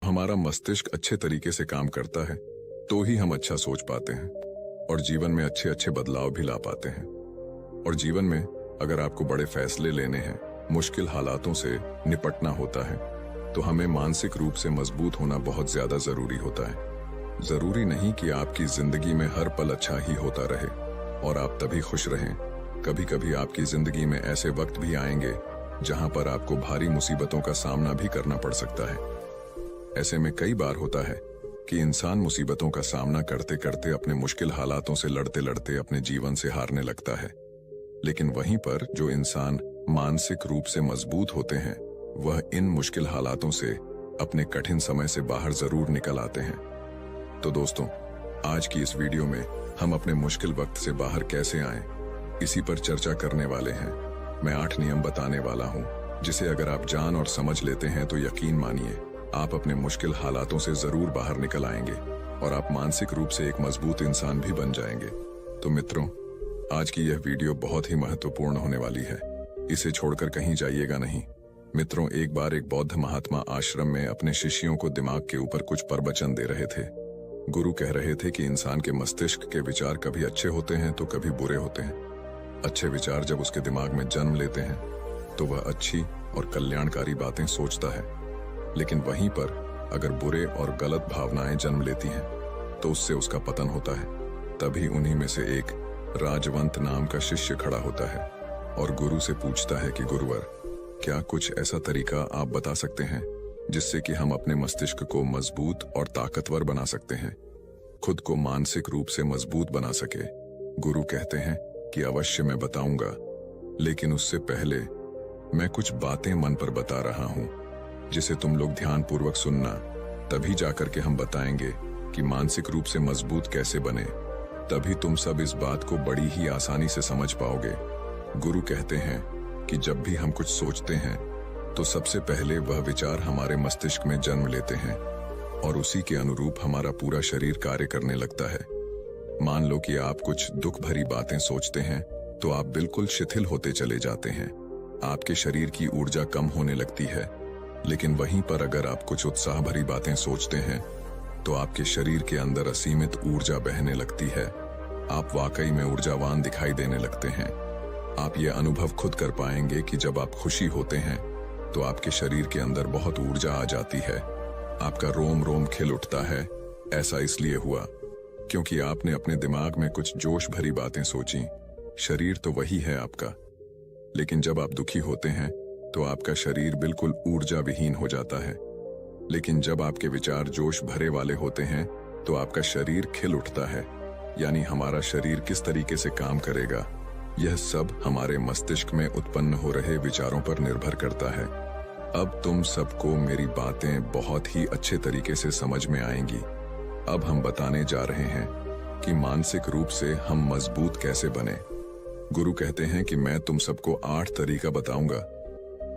हमारा मस्तिष्क अच्छे तरीके से काम करता है तो ही हम अच्छा सोच पाते हैं और जीवन में अच्छे अच्छे बदलाव भी ला पाते हैं। और जीवन में अगर आपको बड़े फैसले लेने हैं, मुश्किल हालातों से निपटना होता है, तो हमें मानसिक रूप से मजबूत होना बहुत ज्यादा जरूरी होता है। जरूरी नहीं कि आपकी जिंदगी में हर पल अच्छा ही होता रहे और आप तभी खुश रहें। कभी कभी आपकी जिंदगी में ऐसे वक्त भी आएंगे जहां पर आपको भारी मुसीबतों का सामना भी करना पड़ सकता है। ऐसे में कई बार होता है कि इंसान मुसीबतों का सामना करते करते अपने मुश्किल हालातों से लड़ते लड़ते अपने जीवन से हारने लगता है। लेकिन वहीं पर जो इंसान मानसिक रूप से मजबूत होते हैं, वह इन मुश्किल हालातों से अपने कठिन समय से बाहर जरूर निकल आते हैं। तो दोस्तों, आज की इस वीडियो में हम अपने मुश्किल वक्त से बाहर कैसे आएं, इसी पर चर्चा करने वाले हैं। मैं 8 नियम बताने वाला हूं, जिसे अगर आप जान और समझ लेते हैं तो यकीन मानिए आप अपने मुश्किल हालातों से जरूर बाहर निकल आएंगे और आप मानसिक रूप से एक मजबूत इंसान भी बन जाएंगे। तो मित्रों, आज की यह वीडियो बहुत ही महत्वपूर्ण होने वाली है, इसे छोड़कर कहीं जाइएगा नहीं। मित्रों, एक बार एक बौद्ध महात्मा आश्रम में अपने शिष्यों को दिमाग के ऊपर कुछ प्रवचन दे रहे थे। गुरु कह रहे थे कि इंसान के मस्तिष्क के विचार कभी अच्छे होते हैं तो कभी बुरे होते हैं। अच्छे विचार जब उसके दिमाग में जन्म लेते हैं तो वह अच्छी और कल्याणकारी बातें सोचता है, लेकिन वहीं पर अगर बुरे और गलत भावनाएं जन्म लेती हैं तो उससे उसका पतन होता है। तभी उन्हीं में से एक राजवंत नाम का शिष्य खड़ा होता है और गुरु से पूछता है कि गुरुवर, क्या कुछ ऐसा तरीका आप बता सकते हैं जिससे कि हम अपने मस्तिष्क को मजबूत और ताकतवर बना सकते हैं, खुद को मानसिक रूप से मजबूत बना सके। गुरु कहते हैं कि अवश्य मैं बताऊंगा, लेकिन उससे पहले मैं कुछ बातें मन पर बता रहा हूं जिसे तुम लोग ध्यान पूर्वक सुनना, तभी जाकर के हम बताएंगे कि मानसिक रूप से मजबूत कैसे बने। तभी तुम सब इस बात को बड़ी ही आसानी से समझ पाओगे। गुरु कहते हैं कि जब भी हम कुछ सोचते हैं तो सबसे पहले वह विचार हमारे मस्तिष्क में जन्म लेते हैं और उसी के अनुरूप हमारा पूरा शरीर कार्य करने लगता है। मान लो कि आप कुछ दुख भरी बातें सोचते हैं तो आप बिल्कुल शिथिल होते चले जाते हैं, आपके शरीर की ऊर्जा कम होने लगती है। लेकिन वहीं पर अगर आप कुछ उत्साह भरी बातें सोचते हैं तो आपके शरीर के अंदर असीमित ऊर्जा बहने लगती है। आप वाकई में ऊर्जावान दिखाई देने लगते हैं। आप ये अनुभव खुद कर पाएंगे कि जब आप खुशी होते हैं तो आपके शरीर के अंदर बहुत ऊर्जा आ जाती है, आपका रोम रोम खिल उठता है। ऐसा इसलिए हुआ क्योंकि आपने अपने दिमाग में कुछ जोश भरी बातें सोची। शरीर तो वही है आपका, लेकिन जब आप दुखी होते हैं तो आपका शरीर बिल्कुल ऊर्जा विहीन हो जाता है। लेकिन जब आपके विचार जोश भरे वाले होते हैं तो आपका शरीर खिल उठता है। यानी हमारा शरीर किस तरीके से काम करेगा, यह सब हमारे मस्तिष्क में उत्पन्न हो रहे विचारों पर निर्भर करता है। अब तुम सबको मेरी बातें बहुत ही अच्छे तरीके से समझ में आएंगी। अब हम बताने जा रहे हैं कि मानसिक रूप से हम मजबूत कैसे बने। गुरु कहते हैं कि मैं तुम सबको 8 तरीका बताऊंगा।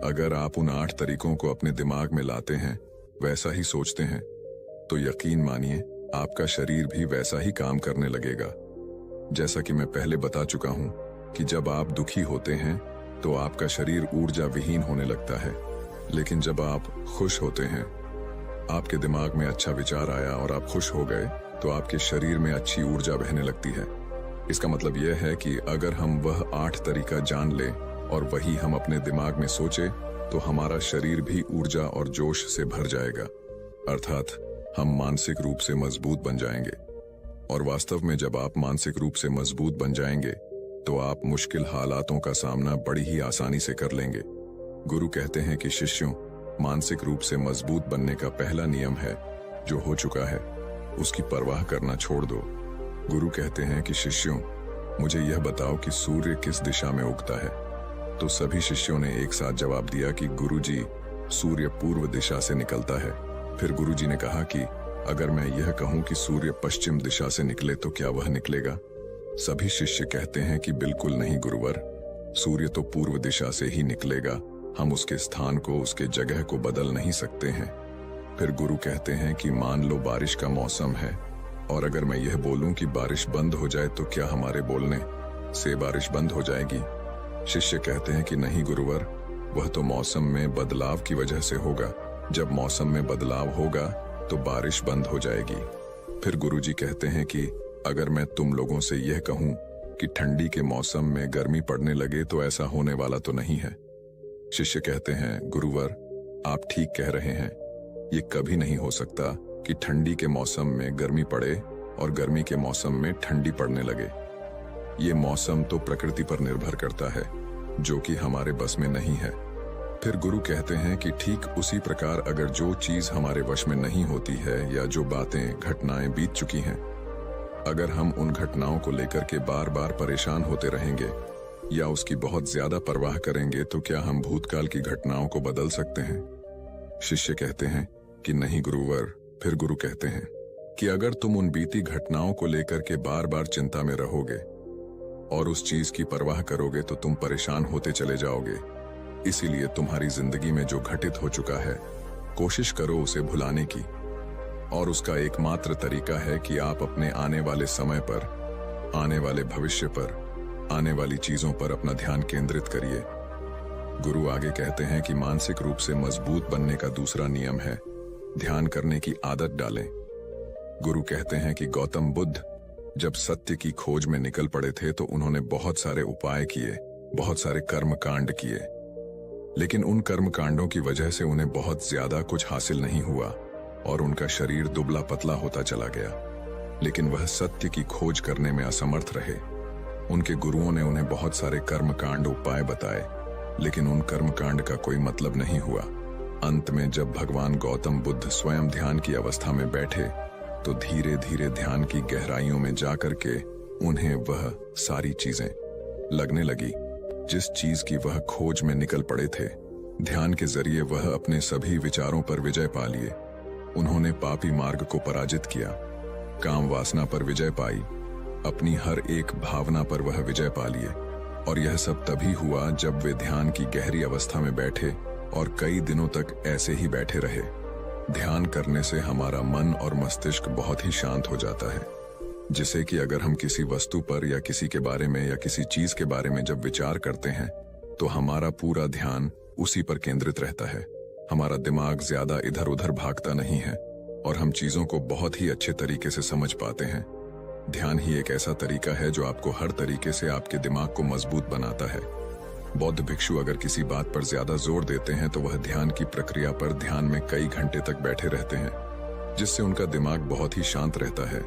अगर आप उन 8 तरीकों को अपने दिमाग में लाते हैं, वैसा ही सोचते हैं, तो यकीन मानिए आपका शरीर भी वैसा ही काम करने लगेगा। जैसा कि मैं पहले बता चुका हूं कि जब आप दुखी होते हैं तो आपका शरीर ऊर्जा विहीन होने लगता है, लेकिन जब आप खुश होते हैं, आपके दिमाग में अच्छा विचार आया और आप खुश हो गए, तो आपके शरीर में अच्छी ऊर्जा बहने लगती है। इसका मतलब यह है कि अगर हम वह 8 तरीका जान लें और वही हम अपने दिमाग में सोचे तो हमारा शरीर भी ऊर्जा और जोश से भर जाएगा, अर्थात हम मानसिक रूप से मजबूत बन जाएंगे। और वास्तव में जब आप मानसिक रूप से मजबूत बन जाएंगे तो आप मुश्किल हालातों का सामना बड़ी ही आसानी से कर लेंगे। गुरु कहते हैं कि शिष्यों, मानसिक रूप से मजबूत बनने का पहला नियम है, जो हो चुका है उसकी परवाह करना छोड़ दो। गुरु कहते हैं कि शिष्यों, मुझे यह बताओ कि सूर्य किस दिशा में उगता है। तो सभी शिष्यों ने एक साथ जवाब दिया कि गुरुजी, सूर्य पूर्व दिशा से निकलता है। फिर गुरुजी ने कहा कि अगर मैं यह कहूं कि सूर्य पश्चिम दिशा से निकले तो क्या वह निकलेगा? सभी शिष्य कहते हैं कि बिल्कुल नहीं गुरुवर, सूर्य तो पूर्व दिशा से ही निकलेगा, हम उसके स्थान को, उसके जगह को बदल नहीं सकते हैं। फिर गुरु कहते हैं कि मान लो बारिश का मौसम है और अगर मैं यह बोलूं कि बारिश बंद हो जाए तो क्या हमारे बोलने से बारिश बंद हो जाएगी? शिष्य कहते हैं कि नहीं गुरुवर, वह तो मौसम में बदलाव की वजह से होगा, जब मौसम में बदलाव होगा तो बारिश बंद हो जाएगी। फिर गुरुजी कहते हैं कि अगर मैं तुम लोगों से यह कहूं कि ठंडी के मौसम में गर्मी पड़ने लगे तो ऐसा होने वाला तो नहीं है। शिष्य कहते हैं, गुरुवर आप ठीक कह रहे हैं, ये कभी नहीं हो सकता कि ठंडी के मौसम में गर्मी पड़े और गर्मी के मौसम में ठंडी पड़ने लगे। ये मौसम तो प्रकृति पर निर्भर करता है, जो कि हमारे बस में नहीं है। फिर गुरु कहते हैं कि ठीक उसी प्रकार अगर जो चीज हमारे वश में नहीं होती है या जो बातें घटनाएं बीत चुकी हैं, अगर हम उन घटनाओं को लेकर के बार बार परेशान होते रहेंगे या उसकी बहुत ज्यादा परवाह करेंगे तो क्या हम भूतकाल की घटनाओं को बदल सकते हैं? शिष्य कहते हैं कि नहीं गुरुवर। फिर गुरु कहते हैं कि अगर तुम उन बीती घटनाओं को लेकर के बार बार चिंता में रहोगे और उस चीज की परवाह करोगे तो तुम परेशान होते चले जाओगे। इसीलिए तुम्हारी जिंदगी में जो घटित हो चुका है, कोशिश करो उसे भुलाने की, और उसका एकमात्र तरीका है कि आप अपने आने वाले समय पर, आने वाले भविष्य पर, आने वाली चीजों पर अपना ध्यान केंद्रित करिए। गुरु आगे कहते हैं कि मानसिक रूप से मजबूत बनने का दूसरा नियम है ध्यान करने की आदत डालें। गुरु कहते हैं कि गौतम बुद्ध जब सत्य की खोज में निकल पड़े थे तो उन्होंने बहुत सारे उपाय किए, बहुत सारे कर्म कांड किए, लेकिन उन कर्म कांडों की वजह से उन्हें बहुत ज्यादा कुछ हासिल नहीं हुआ और उनका शरीर दुबला पतला होता चला गया। लेकिन वह सत्य की खोज करने में असमर्थ रहे। उनके गुरुओं ने उन्हें बहुत सारे कर्म कांड उपाय बताए, लेकिन उन कर्म कांड का कोई मतलब नहीं हुआ। अंत में जब भगवान गौतम बुद्ध स्वयं ध्यान की अवस्था में बैठे तो धीरे धीरे ध्यान की गहराइयों में जाकर के उन्हें वह सारी चीजें लगने लगी जिस चीज की वह खोज में निकल पड़े थे। ध्यान के जरिए वह अपने सभी विचारों पर विजय पा लिए। उन्होंने पापी मार्ग को पराजित किया, काम वासना पर विजय पाई, अपनी हर एक भावना पर वह विजय पा लिए। और यह सब तभी हुआ जब वे ध्यान की गहरी अवस्था में बैठे और कई दिनों तक ऐसे ही बैठे रहे। ध्यान करने से हमारा मन और मस्तिष्क बहुत ही शांत हो जाता है, जिसे कि अगर हम किसी वस्तु पर या किसी के बारे में या किसी चीज के बारे में जब विचार करते हैं तो हमारा पूरा ध्यान उसी पर केंद्रित रहता है। हमारा दिमाग ज्यादा इधर उधर भागता नहीं है और हम चीजों को बहुत ही अच्छे तरीके से समझ पाते हैं। ध्यान ही एक ऐसा तरीका है जो आपको हर तरीके से आपके दिमाग को मजबूत बनाता है। बौद्ध भिक्षु अगर किसी बात पर ज्यादा जोर देते हैं तो वह ध्यान की प्रक्रिया पर ध्यान में कई घंटे तक बैठे रहते हैं, जिससे उनका दिमाग बहुत ही शांत रहता है,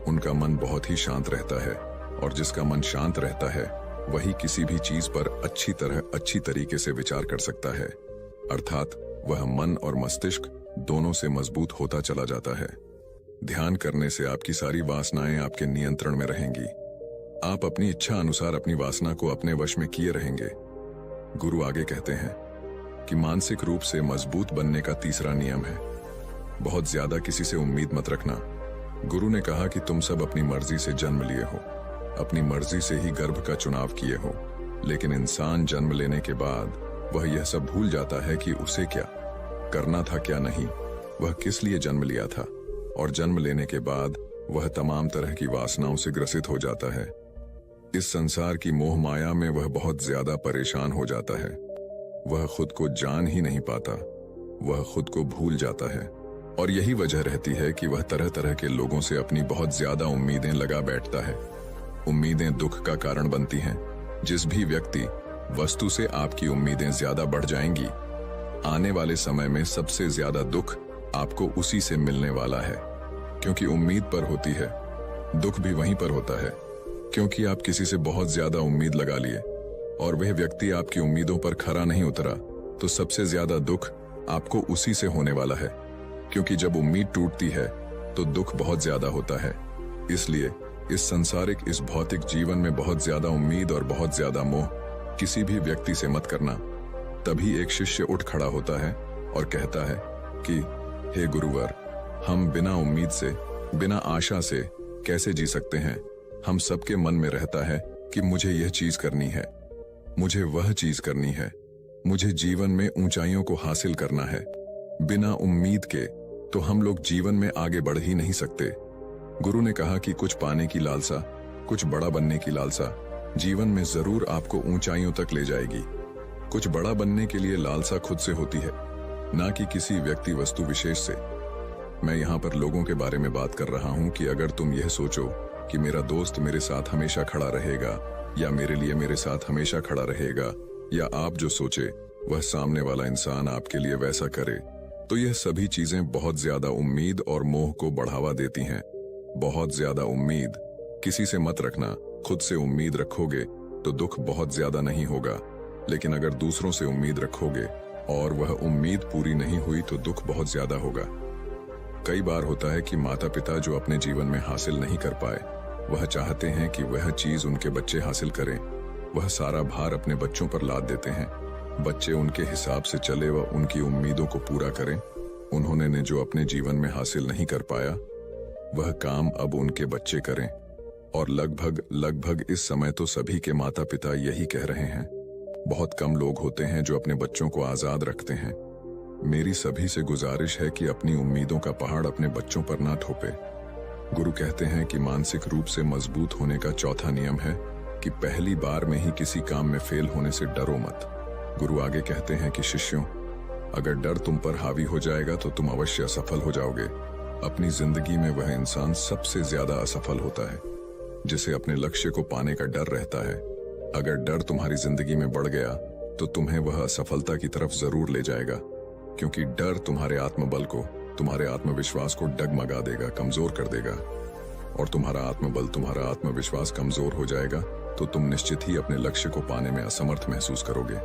उनका मन बहुत ही शांत रहता है, और जिसका मन शांत रहता है वही किसी भी चीज पर अच्छी तरीके से विचार कर सकता है। अर्थात वह मन और मस्तिष्क दोनों से मजबूत होता चला जाता है। ध्यान करने से आपकी सारी वासनाएं आपके नियंत्रण में रहेंगी। आप अपनी इच्छा अनुसार अपनी वासना को अपने वश में किए रहेंगे। गुरु आगे कहते हैं कि मानसिक रूप से मजबूत बनने का तीसरा नियम है बहुत ज्यादा किसी से उम्मीद मत रखना। गुरु ने कहा कि तुम सब अपनी मर्जी से जन्म लिए हो, अपनी मर्जी से ही गर्भ का चुनाव किए हो, लेकिन इंसान जन्म लेने के बाद वह यह सब भूल जाता है कि उसे क्या करना था क्या नहीं, वह किस लिए जन्म लिया था, और जन्म लेने के बाद वह तमाम तरह की वासनाओं से ग्रसित हो जाता है। इस संसार की मोह माया में वह बहुत ज्यादा परेशान हो जाता है। वह खुद को जान ही नहीं पाता, वह खुद को भूल जाता है, और यही वजह रहती है कि वह तरह तरह के लोगों से अपनी बहुत ज्यादा उम्मीदें लगा बैठता है। उम्मीदें दुख का कारण बनती हैं। जिस भी व्यक्ति वस्तु से आपकी उम्मीदें ज्यादा बढ़ जाएंगी, आने वाले समय में सबसे ज्यादा दुख आपको उसी से मिलने वाला है, क्योंकि उम्मीद पर होती है। दुख भी वहीं पर होता है, क्योंकि आप किसी से बहुत ज्यादा उम्मीद लगा लिए और वह व्यक्ति आपकी उम्मीदों पर खरा नहीं उतरा, तो सबसे ज्यादा दुख आपको उसी से होने वाला है, क्योंकि जब उम्मीद टूटती है तो दुख बहुत ज्यादा होता है। इसलिए इस संसारिक, इस भौतिक जीवन में बहुत ज्यादा उम्मीद और बहुत ज्यादा मोह किसी भी व्यक्ति से मत करना। तभी एक शिष्य उठ खड़ा होता है और कहता है कि हे गुरुवर, हम बिना उम्मीद से, बिना आशा से कैसे जी सकते हैं? हम सबके मन में रहता है कि मुझे यह चीज करनी है, मुझे वह चीज करनी है, मुझे जीवन में ऊंचाइयों को हासिल करना है। बिना उम्मीद के तो हम लोग जीवन में आगे बढ़ ही नहीं सकते। गुरु ने कहा कि कुछ पाने की लालसा, कुछ बड़ा बनने की लालसा जीवन में जरूर आपको ऊंचाइयों तक ले जाएगी। कुछ बड़ा बनने के लिए लालसा खुद से होती है, ना कि किसी व्यक्ति वस्तु विशेष से। मैं यहाँ पर लोगों के बारे में बात कर रहा हूँ कि अगर तुम यह सोचो कि मेरा दोस्त मेरे साथ हमेशा खड़ा रहेगा या मेरे लिए मेरे साथ हमेशा खड़ा रहेगा, या आप जो सोचे वह सामने वाला इंसान आपके लिए वैसा करे, तो यह सभी चीजें बहुत ज्यादा उम्मीद और मोह को बढ़ावा देती हैं। बहुत ज्यादा उम्मीद किसी से मत रखना। खुद से उम्मीद रखोगे तो दुख बहुत ज्यादा नहीं होगा, लेकिन अगर दूसरों से उम्मीद रखोगे और वह उम्मीद पूरी नहीं हुई तो दुख बहुत ज्यादा होगा। कई बार होता है कि माता पिता जो अपने जीवन में हासिल नहीं कर पाए, वह चाहते हैं कि वह चीज उनके बच्चे हासिल करें। वह सारा भार अपने बच्चों पर लाद देते हैं। बच्चे उनके हिसाब से चले व उनकी उम्मीदों को पूरा करें। उन्होंने ने जो अपने जीवन में हासिल नहीं कर पाया, वह काम अब उनके बच्चे करें। और लगभग इस समय तो सभी के माता पिता यही कह रहे हैं। बहुत कम लोग होते हैं जो अपने बच्चों को आजाद रखते हैं। मेरी सभी से गुजारिश है कि अपनी उम्मीदों का पहाड़ अपने बच्चों पर ना थोपे। गुरु कहते हैं कि मानसिक रूप से मजबूत होने का चौथा नियम है कि पहली बार में ही किसी काम में फेल होने से डरो मत। गुरु आगे कहते हैं कि शिष्यों, अगर डर तुम पर हावी हो जाएगा तो तुम अवश्य असफल हो जाओगे। अपनी जिंदगी में वह इंसान सबसे ज्यादा असफल होता है जिसे अपने लक्ष्य को पाने का डर रहता है। अगर डर तुम्हारी जिंदगी में बढ़ गया तो तुम्हें वह असफलता की तरफ जरूर ले जाएगा, क्योंकि डर तुम्हारे आत्मबल को, तुम्हारे आत्मविश्वास को डगमगा देगा, कमजोर कर देगा। और तुम्हारा आत्मबल, तुम्हारा आत्मविश्वास कमजोर हो जाएगा तो तुम निश्चित ही अपने लक्ष्य को पाने में असमर्थ महसूस करोगे,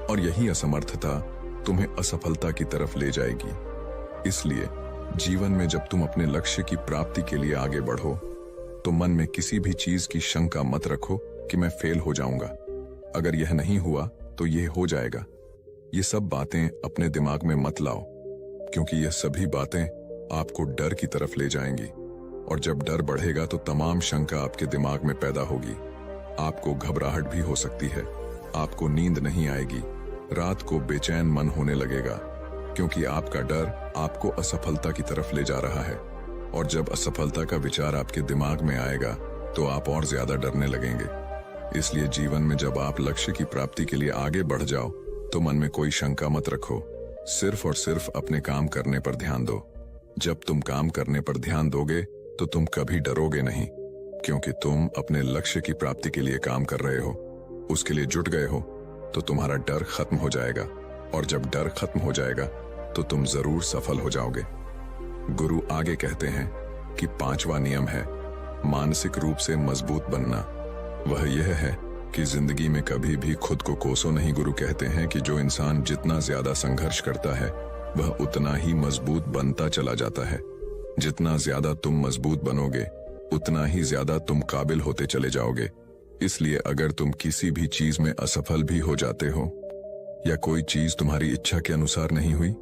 और यही असमर्थता तुम्हें असफलता की तरफ ले जाएगी। इसलिए जीवन में जब तुम अपने लक्ष्य की प्राप्ति के लिए आगे बढ़ो तो मन में किसी भी चीज की शंका मत रखो कि मैं फेल हो जाऊंगा। अगर यह नहीं हुआ तो यह हो जाएगा। ये सब बातें अपने दिमाग में मत लाओ, क्योंकि यह सभी बातें आपको डर की तरफ ले जाएंगी। और जब डर बढ़ेगा तो तमाम शंका आपके दिमाग में पैदा होगी। आपको घबराहट भी हो सकती है, आपको नींद नहीं आएगी, रात को बेचैन मन होने लगेगा, क्योंकि आपका डर आपको असफलता की तरफ ले जा रहा है। और जब असफलता का विचार आपके दिमाग में आएगा तो आप और ज्यादा डरने लगेंगे। इसलिए जीवन में जब आप लक्ष्य की प्राप्ति के लिए आगे बढ़ जाओ तो मन में कोई शंका मत रखो, सिर्फ और सिर्फ अपने काम करने पर ध्यान दो। जब तुम काम करने पर ध्यान दोगे तो तुम कभी डरोगे नहीं, क्योंकि तुम अपने लक्ष्य की प्राप्ति के लिए काम कर रहे हो, उसके लिए जुट गए हो, तो तुम्हारा डर खत्म हो जाएगा। और जब डर खत्म हो जाएगा तो तुम जरूर सफल हो जाओगे। गुरु आगे कहते हैं कि पांचवा नियम है मानसिक रूप से मजबूत बनना। वह यह है कि जिंदगी में कभी भी खुद को कोसो नहीं। गुरु कहते हैं कि जो इंसान जितना ज्यादा संघर्ष करता है वह उतना ही मजबूत बनता चला जाता है। जितना ज्यादा तुम मजबूत बनोगे उतना ही ज्यादा तुम काबिल होते चले जाओगे। इसलिए अगर तुम किसी भी चीज में असफल भी हो जाते हो, या कोई चीज तुम्हारी इच्छा के अनुसार नहीं हुई,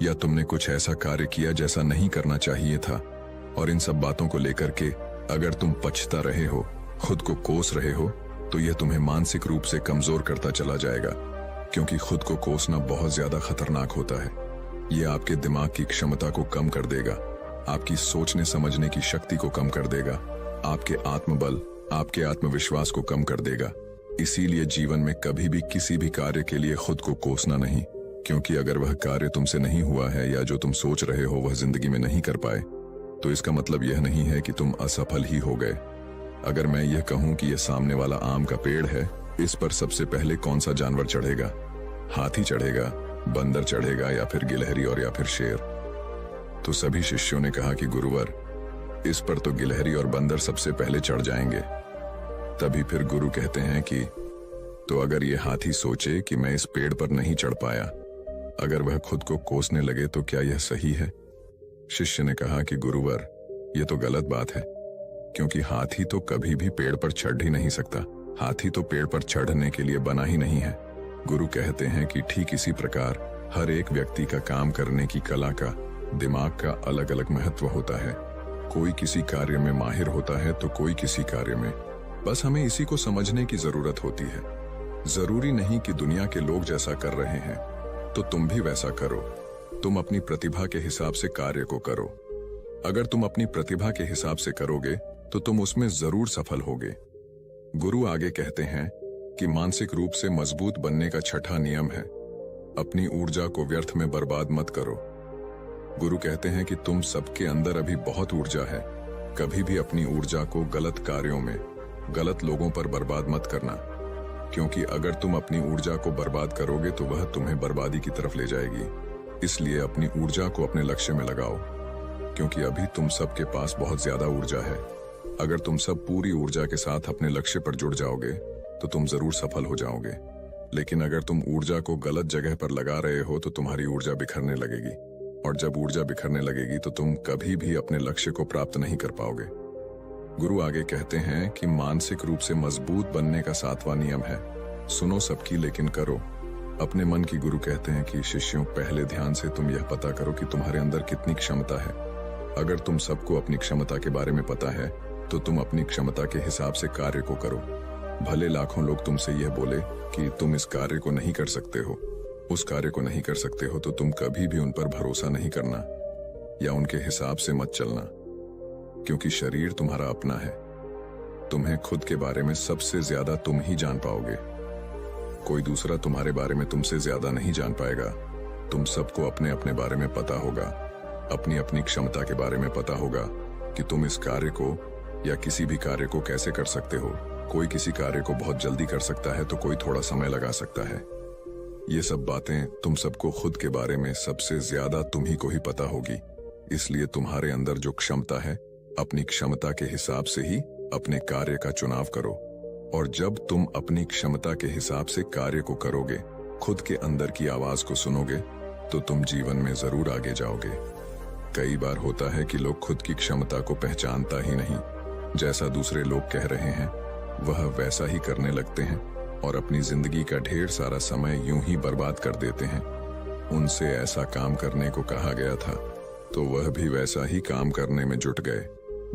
या तुमने कुछ ऐसा कार्य किया जैसा नहीं करना चाहिए था, और इन सब बातों को लेकर के अगर तुम पछता रहे हो, खुद को कोस रहे हो, तो यह तुम्हें मानसिक रूप से कमजोर करता चला जाएगा। क्योंकि खुद को कोसना बहुत ज्यादा खतरनाक होता है। यह आपके दिमाग की क्षमता को कम कर देगा, आपकी सोचने समझने की शक्ति को कम कर देगा, आपके आत्मबल, आपके आत्मविश्वास को कम कर देगा। इसीलिए जीवन में कभी भी किसी भी कार्य के लिए खुद को कोसना नहीं, क्योंकि अगर वह कार्य तुमसे नहीं हुआ है या जो तुम सोच रहे हो वह जिंदगी में नहीं कर पाए, तो इसका मतलब यह नहीं है कि तुम असफल ही हो गए। अगर मैं यह कहूं कि यह सामने वाला आम का पेड़ है, इस पर सबसे पहले कौन सा जानवर चढ़ेगा? हाथी चढ़ेगा, बंदर चढ़ेगा, या फिर गिलहरी और या फिर शेर? तो सभी शिष्यों ने कहा कि गुरुवर, इस पर तो गिलहरी और बंदर सबसे पहले चढ़ जाएंगे। तभी फिर गुरु कहते हैं कि तो अगर ये हाथी सोचे कि मैं इस पेड़ पर नहीं चढ़ पाया, अगर वह खुद को कोसने लगे तो क्या यह सही है? शिष्य ने कहा कि गुरुवर, यह तो गलत बात है, क्योंकि हाथी तो कभी भी पेड़ पर चढ़ ही नहीं सकता। हाथी तो पेड़ पर चढ़ने के लिए बना ही नहीं है। गुरु कहते हैं कि ठीक इसी प्रकार हर एक व्यक्ति का काम करने की कला का, दिमाग का अलग अलग महत्व होता है। कोई किसी कार्य में माहिर होता है तो कोई किसी कार्य में। बस हमें इसी को समझने की जरूरत होती है। जरूरी नहीं कि दुनिया के लोग जैसा कर रहे हैं तो तुम भी वैसा करो। तुम अपनी प्रतिभा के हिसाब से कार्य को करो। अगर तुम अपनी प्रतिभा के हिसाब से करोगे तो तुम उसमें जरूर सफल होगे। गुरु आगे कहते हैं कि मानसिक रूप से मजबूत बनने का छठा नियम है अपनी ऊर्जा को व्यर्थ में बर्बाद मत करो। गुरु कहते हैं कि तुम सबके अंदर अभी बहुत ऊर्जा है। कभी भी अपनी ऊर्जा को गलत कार्यों में, गलत लोगों पर बर्बाद मत करना, क्योंकि अगर तुम अपनी ऊर्जा को बर्बाद करोगे तो वह तुम्हें बर्बादी की तरफ ले जाएगी। इसलिए अपनी ऊर्जा को अपने लक्ष्य में लगाओ, क्योंकि अभी तुम सबके पास बहुत ज्यादा ऊर्जा है। अगर तुम सब पूरी ऊर्जा के साथ अपने लक्ष्य पर जुड़ जाओगे तो तुम जरूर सफल हो जाओगे। लेकिन अगर तुम ऊर्जा को गलत जगह पर लगा रहे हो तो तुम्हारी ऊर्जा बिखरने लगेगी, और जब ऊर्जा बिखरने लगेगी तो तुम कभी भी अपने लक्ष्य को प्राप्त नहीं कर पाओगे। गुरु आगे कहते हैं कि मानसिक रूप से मजबूत बनने का 7वां नियम है, सुनो सबकी लेकिन करो अपने मन की। गुरु कहते हैं कि शिष्यों, पहले ध्यान से तुम यह पता करो कि तुम्हारे अंदर कितनी क्षमता है। अगर तुम सबको अपनी क्षमता के बारे में पता है तो तुम अपनी क्षमता के हिसाब से कार्य को करो। भले लाखों लोग तुमसे यह बोले कि तुम इस कार्य को नहीं कर सकते हो, उस कार्य को नहीं कर सकते हो, तो तुम कभी भी उन पर भरोसा नहीं करना या उनके हिसाब से मत चलना, क्योंकि शरीर तुम्हारा अपना है। तुम्हें खुद के बारे में सबसे ज्यादा तुम ही जान पाओगे। कोई दूसरा तुम्हारे बारे में तुमसे ज्यादा नहीं जान पाएगा। तुम सबको अपने अपने बारे में पता होगा, अपनी अपनी क्षमता के बारे में पता होगा कि तुम इस कार्य को या किसी भी कार्य को कैसे कर सकते हो। कोई किसी कार्य को बहुत जल्दी कर सकता है तो कोई थोड़ा समय लगा सकता है। ये सब बातें तुम सबको खुद के बारे में सबसे ज्यादा तुम्ही को ही पता होगी। इसलिए तुम्हारे अंदर जो क्षमता है, अपनी क्षमता के हिसाब से ही अपने कार्य का चुनाव करो। और जब तुम अपनी क्षमता के हिसाब से कार्य को करोगे, खुद के अंदर की आवाज को सुनोगे, तो तुम जीवन में जरूर आगे जाओगे। कई बार होता है कि लोग खुद की क्षमता को पहचानता ही नहीं। जैसा दूसरे लोग कह रहे हैं वह वैसा ही करने लगते हैं और अपनी जिंदगी का ढेर सारा समय यूं ही बर्बाद कर देते हैं। उनसे ऐसा काम करने को कहा गया था तो वह भी वैसा ही काम करने में जुट गए,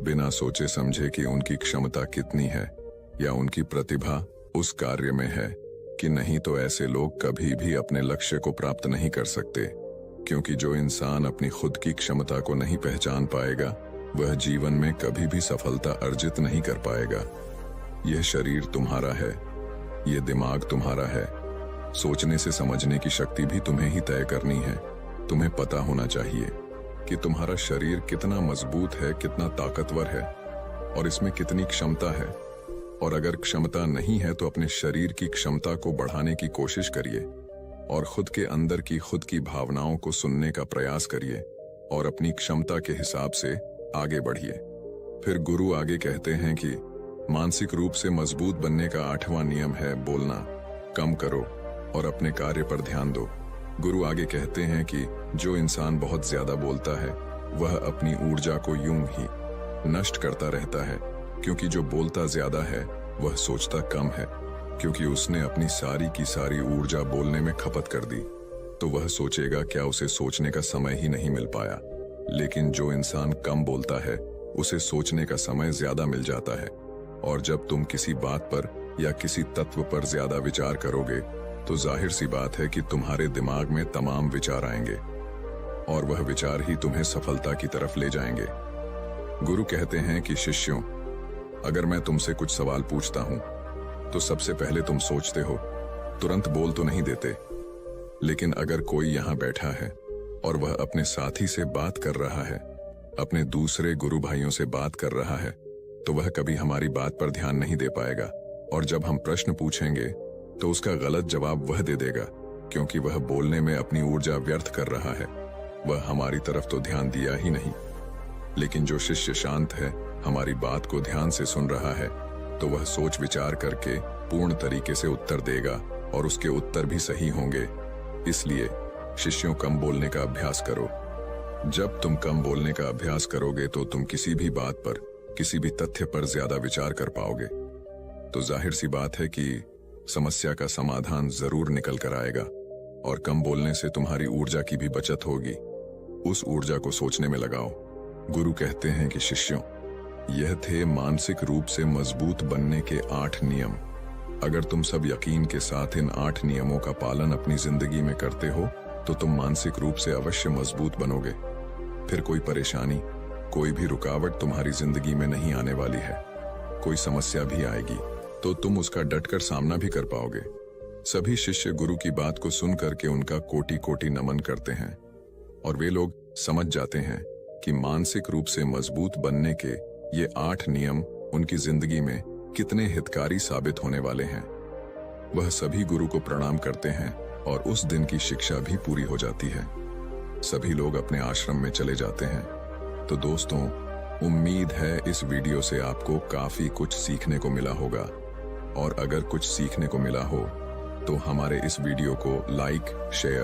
बिना सोचे समझे कि उनकी क्षमता कितनी है या उनकी प्रतिभा उस कार्य में है कि नहीं। तो ऐसे लोग कभी भी अपने लक्ष्य को प्राप्त नहीं कर सकते, क्योंकि जो इंसान अपनी खुद की क्षमता को नहीं पहचान पाएगा वह जीवन में कभी भी सफलता अर्जित नहीं कर पाएगा। यह शरीर तुम्हारा है, यह दिमाग तुम्हारा है। सोचने से समझने की शक्ति भी तुम्हें ही तय करनी है। तुम्हें पता होना चाहिए कि तुम्हारा शरीर कितना मजबूत है, कितना ताकतवर है और इसमें कितनी क्षमता है। और अगर क्षमता नहीं है तो अपने शरीर की क्षमता को बढ़ाने की कोशिश करिए और खुद के अंदर की खुद की भावनाओं को सुनने का प्रयास करिए और अपनी क्षमता के हिसाब से आगे बढ़िए। फिर गुरु आगे कहते हैं कि मानसिक रूप से मजबूत बनने का 8वां नियम है, बोलना कम करो और अपने कार्य पर ध्यान दो। गुरु आगे कहते हैं कि जो इंसान बहुत ज्यादा बोलता है वह अपनी ऊर्जा को यूं ही नष्ट करता रहता है, क्योंकि जो बोलता ज्यादा है वह सोचता कम है, क्योंकि उसने अपनी सारी की सारी ऊर्जा बोलने में खपत कर दी तो वह सोचेगा क्या उसे सोचने का समय ही नहीं मिल पाया। लेकिन जो इंसान कम बोलता है उसे सोचने का समय ज्यादा मिल जाता है। और जब तुम किसी बात पर या किसी तत्व पर ज्यादा विचार करोगे तो जाहिर सी बात है कि तुम्हारे दिमाग में तमाम विचार आएंगे और वह विचार ही तुम्हें सफलता की तरफ ले जाएंगे। गुरु कहते हैं कि शिष्यों, अगर मैं तुमसे कुछ सवाल पूछता हूं तो सबसे पहले तुम सोचते हो, तुरंत बोल तो नहीं देते। लेकिन अगर कोई यहां बैठा है और वह अपने साथी से बात कर रहा है, अपने दूसरे गुरु भाइयों से बात कर रहा है, तो वह कभी हमारी बात पर ध्यान नहीं दे पाएगा। और जब हम प्रश्न पूछेंगे तो उसका गलत जवाब वह दे देगा, क्योंकि वह बोलने में अपनी ऊर्जा व्यर्थ कर रहा है। वह हमारी तरफ तो ध्यान दिया ही नहीं। लेकिन जो शिष्य शांत है, हमारी बात को ध्यान से सुन रहा है, तो वह सोच विचार करके पूर्ण तरीके से उत्तर देगा और उसके उत्तर भी सही होंगे। इसलिए शिष्यों, कम बोलने का अभ्यास करो। जब तुम कम बोलने का अभ्यास करोगे तो तुम किसी भी बात पर, किसी भी तथ्य पर ज्यादा विचार कर पाओगे। तो जाहिर सी बात है कि समस्या का समाधान जरूर निकल कर आएगा और कम बोलने से तुम्हारी ऊर्जा की भी बचत होगी। उस ऊर्जा को सोचने में लगाओ। गुरु कहते हैं कि शिष्यों, यह थे मानसिक रूप से मजबूत बनने के 8 नियम। अगर तुम सब यकीन के साथ इन 8 नियमों का पालन अपनी जिंदगी में करते हो तो तुम मानसिक रूप से अवश्य मजबूत बनोगे। फिर कोई परेशानी, कोई भी रुकावट तुम्हारी जिंदगी में नहीं आने वाली है। कोई समस्या भी आएगी तो तुम उसका डटकर सामना भी कर पाओगे। सभी शिष्य गुरु की बात को सुन करके उनका कोटि कोटि नमन करते हैं और वे लोग समझ जाते हैं कि मानसिक रूप से मजबूत बनने के ये 8 नियम उनकी जिंदगी में कितने हितकारी साबित होने वाले हैं। वह सभी गुरु को प्रणाम करते हैं और उस दिन की शिक्षा भी पूरी हो जाती है। सभी लोग अपने आश्रम में चले जाते हैं। तो दोस्तों, उम्मीद है इस वीडियो से आपको काफी कुछ सीखने को मिला होगा, और अगर कुछ सीखने को मिला हो तो हमारे इस वीडियो को लाइक, शेयर